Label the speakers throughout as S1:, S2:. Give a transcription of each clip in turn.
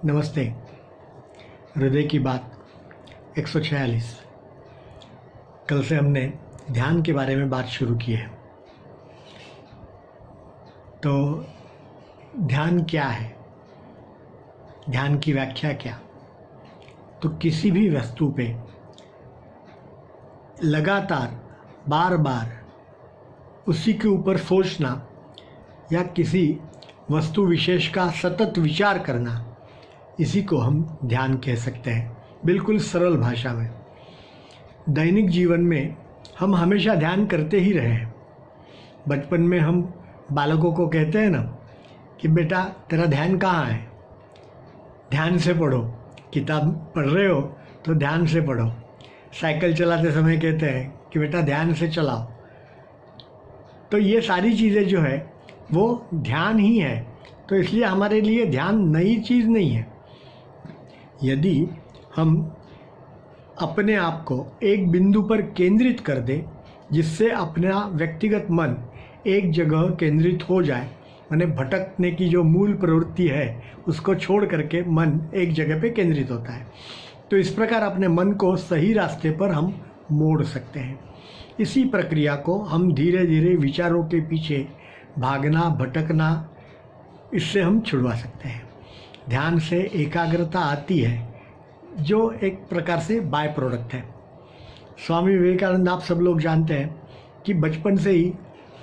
S1: नमस्ते। हृदय की बात 146। कल से हमने ध्यान के बारे में बात शुरू की है। तो ध्यान क्या है, ध्यान की व्याख्या क्या? तो किसी भी वस्तु पे लगातार बार बार उसी के ऊपर सोचना या किसी वस्तु विशेष का सतत विचार करना, इसी को हम ध्यान कह सकते हैं। बिल्कुल सरल भाषा में दैनिक जीवन में हम हमेशा ध्यान करते ही रहे हैं। बचपन में हम बालकों को कहते हैं ना कि बेटा तेरा ध्यान कहाँ है, ध्यान से पढ़ो। किताब पढ़ रहे हो तो ध्यान से पढ़ो। साइकिल चलाते समय कहते हैं कि बेटा ध्यान से चलाओ। तो ये सारी चीज़ें जो है वो ध्यान ही है। तो इसलिए हमारे लिए ध्यान नई चीज़ नहीं है। यदि हम अपने आप को एक बिंदु पर केंद्रित कर दें, जिससे अपना व्यक्तिगत मन एक जगह केंद्रित हो जाए, माने भटकने की जो मूल प्रवृत्ति है उसको छोड़ करके मन एक जगह पे केंद्रित होता है, तो इस प्रकार अपने मन को सही रास्ते पर हम मोड़ सकते हैं। इसी प्रक्रिया को हम धीरे धीरे विचारों के पीछे भागना, भटकना, इससे हम छुड़वा सकते हैं। ध्यान से एकाग्रता आती है, जो एक प्रकार से बाय प्रोडक्ट है। स्वामी विवेकानंद आप सब लोग जानते हैं कि बचपन से ही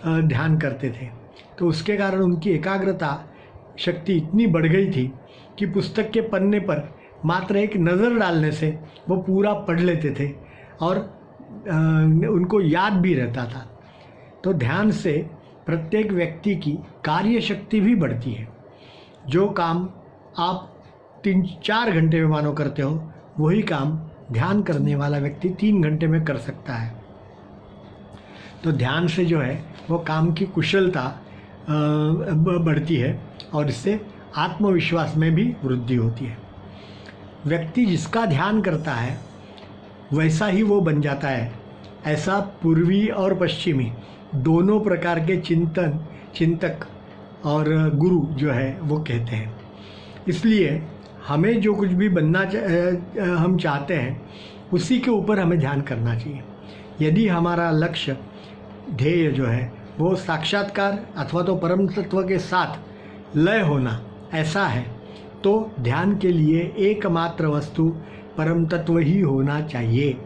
S1: ध्यान करते थे, तो उसके कारण उनकी एकाग्रता शक्ति इतनी बढ़ गई थी कि पुस्तक के पन्ने पर मात्र एक नज़र डालने से वो पूरा पढ़ लेते थे और उनको याद भी रहता था। तो ध्यान से प्रत्येक व्यक्ति की कार्य शक्ति भी बढ़ती है। जो काम आप 3-4 घंटे में मानो करते हो, वही काम ध्यान करने वाला व्यक्ति 3 घंटे में कर सकता है। तो ध्यान से जो है वो काम की कुशलता बढ़ती है और इससे आत्मविश्वास में भी वृद्धि होती है। व्यक्ति जिसका ध्यान करता है वैसा ही वो बन जाता है, ऐसा पूर्वी और पश्चिमी दोनों प्रकार के चिंतक और गुरु जो है वो कहते हैं। इसलिए हमें जो कुछ भी बनना हम चाहते हैं, उसी के ऊपर हमें ध्यान करना चाहिए। यदि हमारा लक्ष्य, ध्येय जो है वो साक्षात्कार अथवा तो परम तत्व के साथ लय होना ऐसा है, तो ध्यान के लिए एकमात्र वस्तु परम तत्व ही होना चाहिए।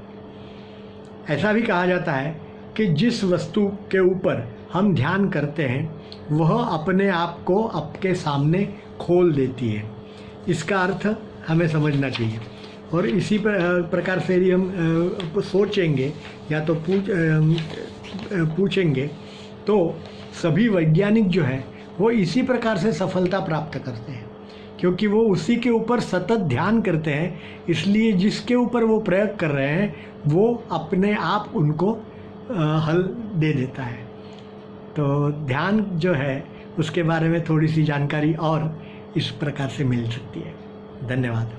S1: ऐसा भी कहा जाता है कि जिस वस्तु के ऊपर हम ध्यान करते हैं वह अपने आप को आपके सामने खोल देती है। इसका अर्थ हमें समझना चाहिए। और इसी प्रकार से यदि हम सोचेंगे या तो पूछेंगे तो सभी वैज्ञानिक जो है वो इसी प्रकार से सफलता प्राप्त करते हैं, क्योंकि वो उसी के ऊपर सतत ध्यान करते हैं। इसलिए जिसके ऊपर वो प्रयोग कर रहे हैं वो अपने आप उनको हल दे देता है। तो ध्यान जो है उसके बारे में थोड़ी सी जानकारी और इस प्रकार से मिल सकती है। धन्यवाद।